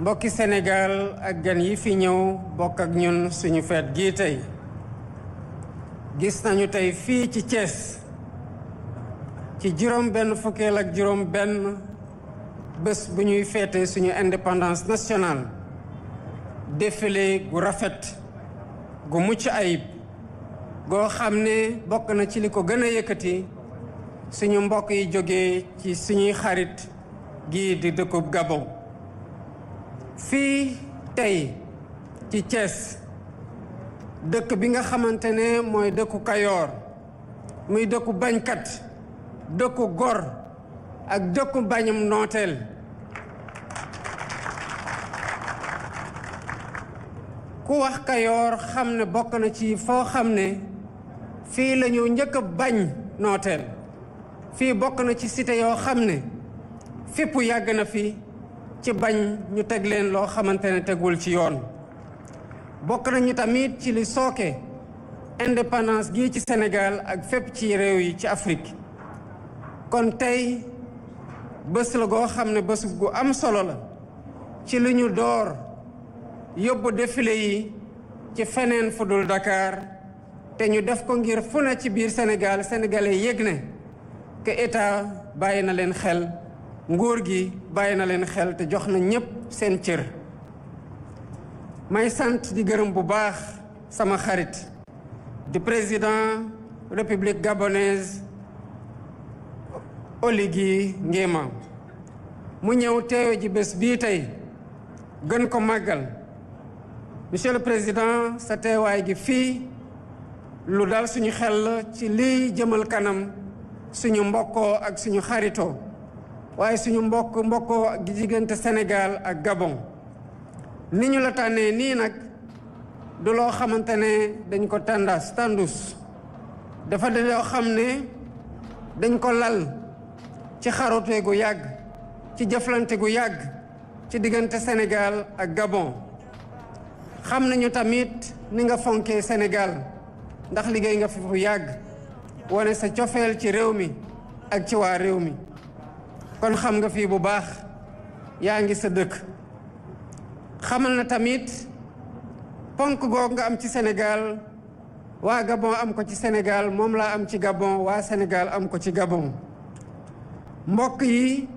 mbokki Sénégal ak gan yi fi ñëw bokk ak ñun suñu feet gii tey gis nañu tey fii ci Thiès ci juróom benn fukkeel ak juróom benn bés bu ñuy feete suñu indépendance nationale défilé gu rafet gu mucc ayib goo xam ne bokk na ci li ko gën a yëkkati suñu mbokk yi jógee ci suñuy xarit gii di dëkkub Gabon fii tey ci Thiès dëkk bi nga xamante ne mooy dëkku Kayoor muy dëkku bañkat dëkku gor ak dëkku bañum nooteel ku wax Kayoor xam ne bokk na ci foo xam ne fii la ñu njëkk a bañ nooteel fii bokk na ci cité yoo xam ne fépp yàgg na fi ci bañ ñu teg leen loo xamante ne tegul ci yoon bokk nañu tamit ci li sooke indépendance gii ci Sénégal ak fépp ci réew yi ci Afrique kon tey bés la goo xam ne bés gu am solo la ci li ñu door yóbbu défilé yi ci feneen fu dul Dakar te ñu def ko ngir fu ne ci biir Sénégal sénégalais yëg ne que état bàyyi na leen xel nguur gi bàyyi na leen xel te jox na ñépp seen cër may sant di gërëm bu baax sama xarit di président république gabonaise Oligui Nguema mu ñëw teewe ji bés bii tey gën ko màggal monsieur le président sa teewaay gi fii lu dal suñu xel ci liy jëmal kanam suñu mbokkoo ak suñu xaritoo waaye suñu mbokkoo gi diggante Sénégal ak Gabon ni ñu la tànnee nii nag du loo xamante ne dañ ko tàndus dafa de loo xam ne dañ ko lal ci xarute gu yàgg ci jëflante gu yàgg ci diggante Sénégal ak Gabon xam nañu tamit ni nga fonkee Sénégal ndax liggéey nga fi fu yàgg wane sa cofeel ci réew mi ak ci waa réew mi kon xam nga fii bu baax yaa ngi sa dëkk xamal na tamit ponk googu nga am ci Sénégal waa Gabon am ko ci Sénégal moom laa am ci Gabon waa Sénégal am ko ci Gabon mbokk yi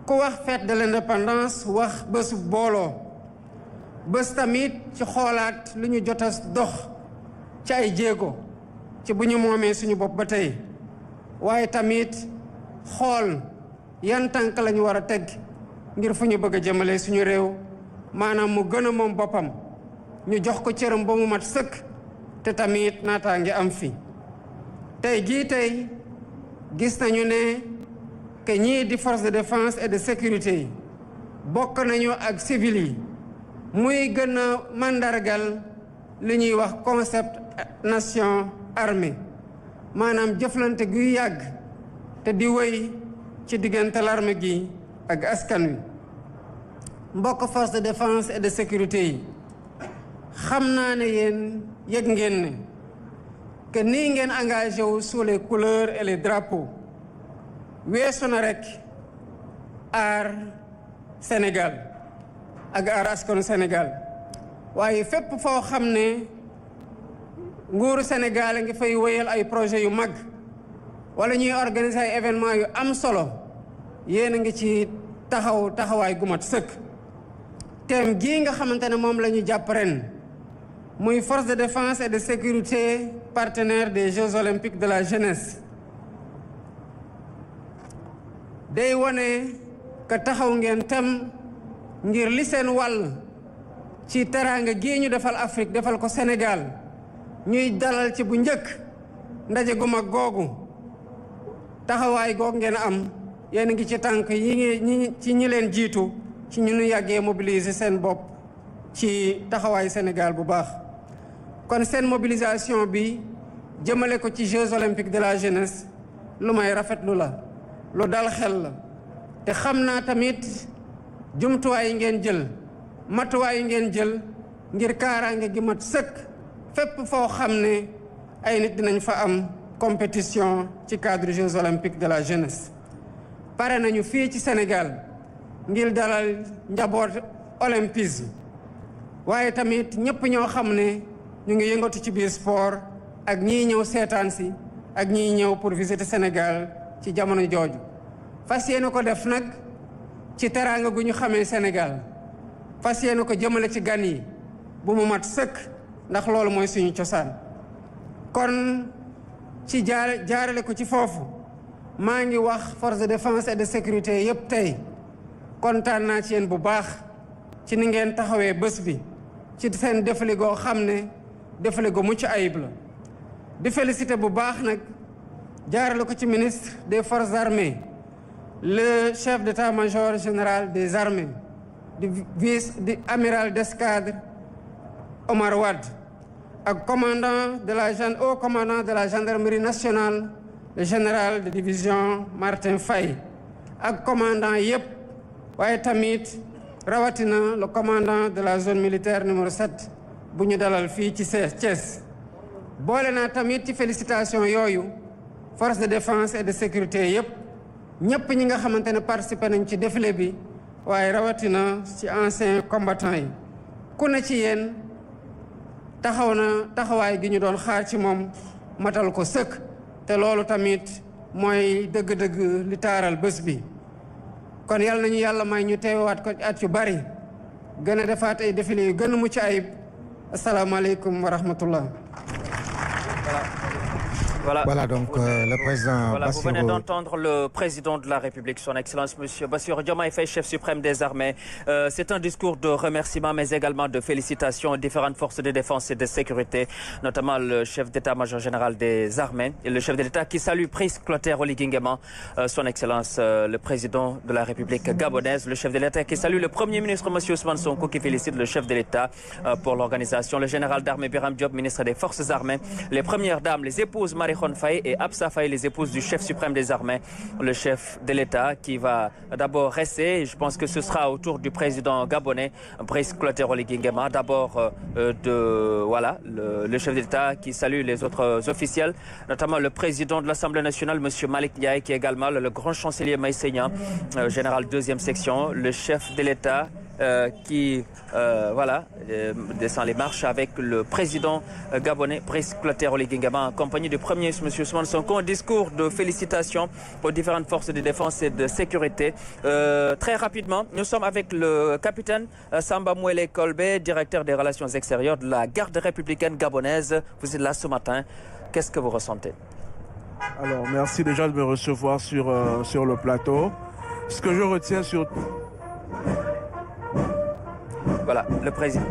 ku wax fête de l'indépendance wax bésu booloo bés tamit ci xoolaat lu ñu jot a dox ci ay jéego ci bu ñu moomee suñu bopp ba tey waaye tamit xool yan tànk la ñu war a teg ngir fu ñu bëgg a jëmale suñu réew maanaam mu gën a moom boppam ñu jox ko cëram ba mu mat sëkk te tamit naataa ngi am fi tey jii tey gis nañu ne que ñii di force de défense et de sécurité yi bokk nañu ak civil yi muy gën a màndargal li ñuy wax concept nation armée maanaam jëflante guy yàgg te di wéy ci diggante l'armée gi ak askan wi mbokk force de défense et de sécurité yi xam naa ne yéen yëg ngeen ne que nii ngeen engagé wu sous les couleurs et les drapeaux weesu na rek aar Sénégal ak aar askanu Sénégal waaye fépp foo xam ne nguuru Sénégal a ngi fay wéyal ay projet yu mag wala ñuy organiser ay événement yu am solo yéen a ngi ci taxawaay gu mat sëkk thème gii nga xamante ne moom la ñu jàpp ren muy force de défense et de sécurité partenaire des Jeux olympiques de la jeunesse day wone que taxaw ngeen tem ngir li seen wàll ci teraanga gii ñu defal Afrique defal ko Sénégal ñuy dalal ci bu njëkk ndaje gu mag googu taxawaay googu ngeen am yéen ngi ci tànk yi ci ñi leen jiitu ci ñu nu yàggee mobiliser seen bopp ci taxawaay Sénégal bu baax kon seen mobilisation bi jëmale ko ci Jeux olympiques de la jeunesse lu may rafetlu la lu dal xel la te xam naa tamit jumtuwaay yi ngeen jël matuwaay yi ngeen jël ngir kaaraange gi mat sëkk fépp foo xam ne ay nit dinañ fa am compétition ci cadre Jeux olympiques de la jeunesse pare nañu fii ci Sénégal ngir dalal njaboot olympisme waaye tamit ñëpp ñoo xam ne ñu ngi yëngatu ci biir sport ak ñii ñëw seetaan si ak ñii ñëw pour visiter Sénégal ci jamono jooju fas yéene ko def nag ci teraanga gu ñu xamee Sénégal fas yéene ko jëmale ci gan yi bu mu mat sëkk ndax loolu mooy suñu cosaan kon ci jaarale ko ci foofu maa ngi wax force de défense et de sécurité yépp tey kontaan naa ci yéen bu baax ci ni ngeen taxawee bés bi ci seen défilé goo xam ne défilé gu mucc ayib la di félicité bu baax nag jaarale ko ci ministre des forces armées le chef d'état-major général des armées di amiral d'escadre Omar Wade ak haut commandant de la gendarmerie nationale le général de division Martin Faye ak commandant yépp waaye tamit rawatina le commandant de la zone militaire numéro 7 bu ñu dalal fii ci Thiès boole naa tamit ci félicitation yooyu force de défense et de sécurité yépp ñépp ñi nga xamante ne participé nañ ci défilé bi waaye rawatina ci anciens combattants yi ku ne ci yéen taxaw na taxawaay gi ñu doon xaar ci moom matal ko sëkk te loolu tamit mooy dëgg-dëgg li taaral bés bi kon yàlla nañu yàlla may ñu teewaat ko at yu bari gën a defaat ay défilé yu gën a mucc ayib asalaamaaleykum wa rahmatullah. Voilà donc le président Voilà, Bassirou... Vous venez d'entendre le président de la République, son Excellence Monsieur Bassirou Diomaye Faye, chef suprême des armées. C'est un discours de remerciement, mais également de félicitations aux différentes forces de défense et de sécurité, notamment le chef d'état-major général des armées et le chef de l'État qui salue Brice Clotaire Oligui Nguema, son Excellence le président de la République gabonaise, le chef de l'État qui salue le Premier ministre Monsieur Ousmane Sonko qui félicite le chef de l'État pour l'organisation, le général d'armée Birame Diop, ministre des Forces armées, les premières dames, les épouses Marie-Khone Faye et Absa Faye, les épouses du chef suprême des armées, le chef de l'État qui va d'abord rester. Je pense que ce sera au tour du président gabonais, Brice Clotaire Oligui Nguema. D'abord le chef de l'État qui salue les autres officiels, notamment le président de l'Assemblée nationale, Monsieur Malick Ndiaye, qui est également le grand chancelier Maï Seignan, général 2e section, le chef de l'État qui descend les marches avec le président gabonais Brice Clotaire Oligui Nguema en compagnie du Premier ministre M. Ousmane Sonko. Un discours de félicitations aux différentes forces de défense et de sécurité. Très rapidement, nous sommes avec le capitaine Samba Mouele Kolbe, directeur des relations extérieures de la garde républicaine gabonaise. Vous êtes là ce matin. Qu'est-ce que vous ressentez? Alors, merci déjà de me recevoir sur le plateau. Ce que je retiens sur... Voilà, le président.